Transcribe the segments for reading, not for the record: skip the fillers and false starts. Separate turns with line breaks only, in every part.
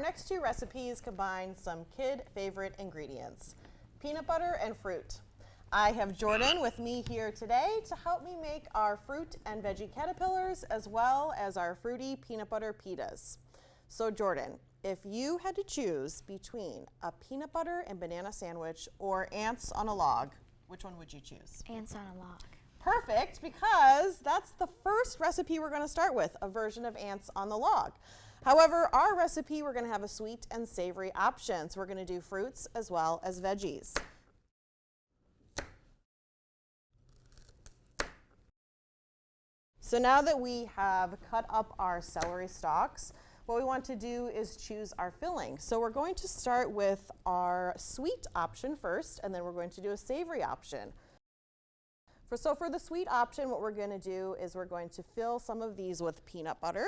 next two recipes combine some kid favorite ingredients, peanut butter and fruit. I have Jordan with me here today to help me make our fruit and veggie caterpillars as well as our fruity peanut butter pitas. So Jordan, if you had to choose between a peanut butter and banana sandwich or ants on a log, which one would you choose?
Ants on a log.
Perfect, because that's the first recipe we're going to start with, a version of ants on the log. However, our recipe, we're going to have a sweet and savory option. So we're going to do fruits as well as veggies. So now that we have cut up our celery stalks, what we want to do is choose our filling. So we're going to start with our sweet option first, and then we're going to do a savory option. So for the sweet option, what we're going to do is we're going to fill some of these with peanut butter,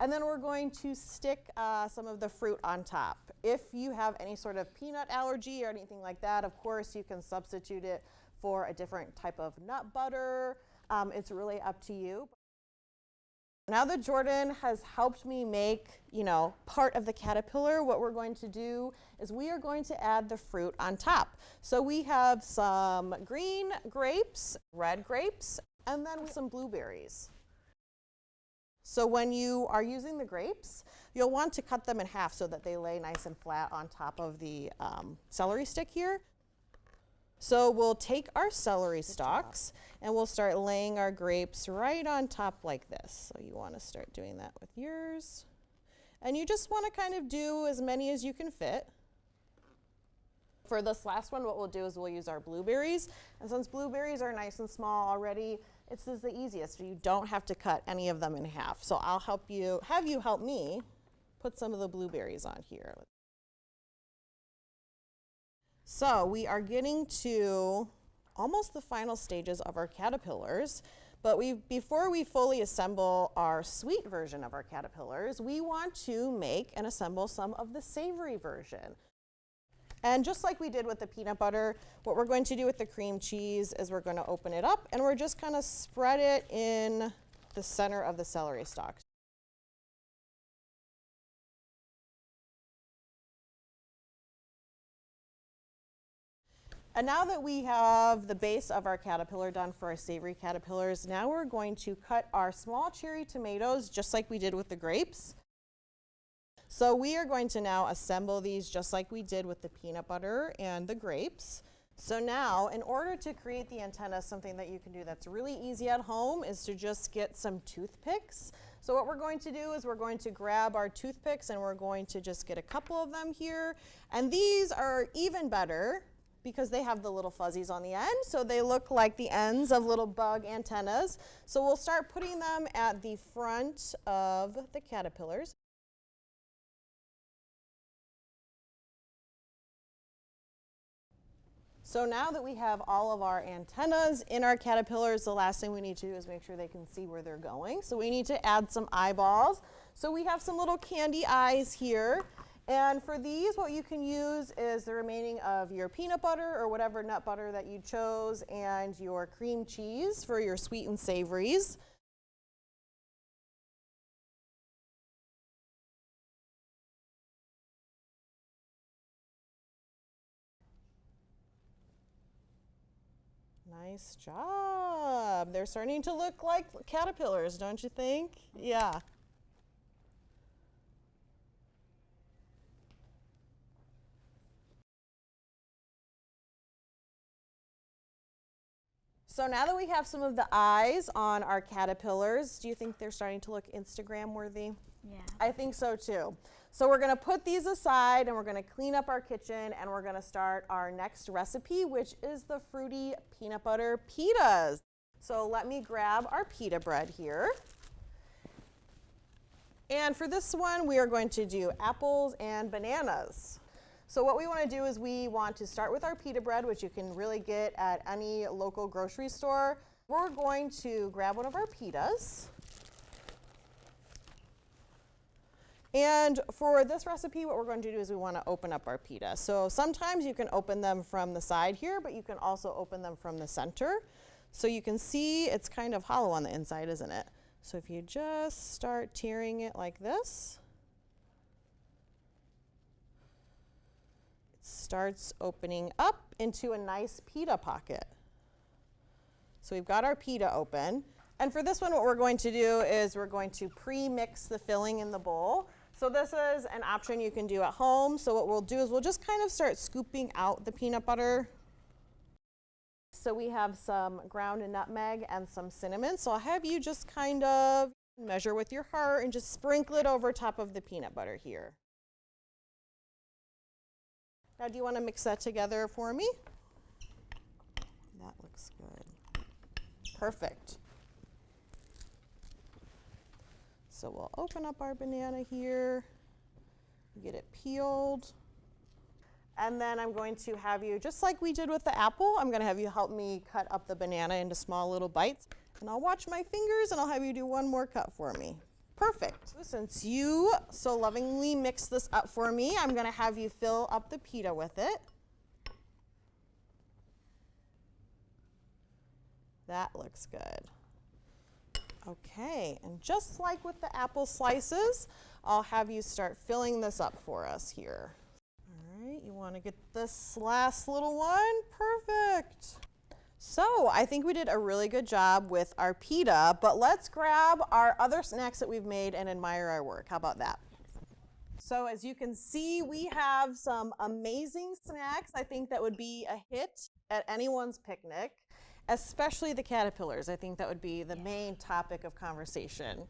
and then we're going to stick some of the fruit on top. If you have any sort of peanut allergy or anything like that, of course you can substitute it for a different type of nut butter. It's really up to you. Now that Jordan has helped me make, part of the caterpillar, what we're going to do is we are going to add the fruit on top. So we have some green grapes, red grapes, and then some blueberries. So when you are using the grapes, you'll want to cut them in half so that they lay nice and flat on top of the celery stick here. So we'll take our celery stalks and we'll start laying our grapes right on top like this. So you want to start doing that with yours. And you just want to kind of do as many as you can fit. For this last one, what we'll do is we'll use our blueberries. And since blueberries are nice and small already, this is the easiest. You don't have to cut any of them in half. So I'll have you help me put some of the blueberries on here. So we are getting to almost the final stages of our caterpillars, but before we fully assemble our sweet version of our caterpillars, we want to make and assemble some of the savory version. And just like we did with the peanut butter, what we're going to do with the cream cheese is we're going to open it up and we're just kind of spread it in the center of the celery stalk. And now that we have the base of our caterpillar done for our savory caterpillars, now we're going to cut our small cherry tomatoes just like we did with the grapes. So we are going to now assemble these just like we did with the peanut butter and the grapes. So now, in order to create the antenna, something that you can do that's really easy at home is to just get some toothpicks. So what we're going to do is we're going to grab our toothpicks and we're going to just get a couple of them here. And these are even better because they have the little fuzzies on the end, so they look like the ends of little bug antennas. So we'll start putting them at the front of the caterpillars. So now that we have all of our antennas in our caterpillars, the last thing we need to do is make sure they can see where they're going. So we need to add some eyeballs. So we have some little candy eyes here. And for these, what you can use is the remaining of your peanut butter or whatever nut butter that you chose and your cream cheese for your sweet and savories. Nice job. They're starting to look like caterpillars, don't you think? Yeah. So now that we have some of the eyes on our caterpillars, do you think they're starting to look Instagram worthy?
Yeah.
I think so too. So we're going to put these aside and we're going to clean up our kitchen and we're going to start our next recipe, which is the fruity peanut butter pitas. So let me grab our pita bread here. And for this one, we are going to do apples and bananas. So what we want to do is we want to start with our pita bread, which you can really get at any local grocery store. We're going to grab one of our pitas. And for this recipe, what we're going to do is we want to open up our pita. So sometimes you can open them from the side here, but you can also open them from the center. So you can see it's kind of hollow on the inside, isn't it? So if you just start tearing it like this, starts opening up into a nice pita pocket. So we've got our pita open. And for this one, what we're going to do is we're going to pre-mix the filling in the bowl. So this is an option you can do at home. So what we'll do is we'll just kind of start scooping out the peanut butter. So we have some ground nutmeg and some cinnamon. So I'll have you just kind of measure with your heart and just sprinkle it over top of the peanut butter here. Now, do you want to mix that together for me? That looks good. Perfect. So we'll open up our banana here, get it peeled. And then I'm going to have you, just like we did with the apple, I'm going to have you help me cut up the banana into small little bites. And I'll watch my fingers and I'll have you do one more cut for me. Perfect. Since you so lovingly mixed this up for me, I'm going to have you fill up the pita with it. That looks good. Okay, and just like with the apple slices, I'll have you start filling this up for us here. All right, you want to get this last little one? Perfect. So I think we did a really good job with our pita, but let's grab our other snacks that we've made and admire our work. How about that? So as you can see, we have some amazing snacks. I think that would be a hit at anyone's picnic, especially the caterpillars. I think that would be the main topic of conversation.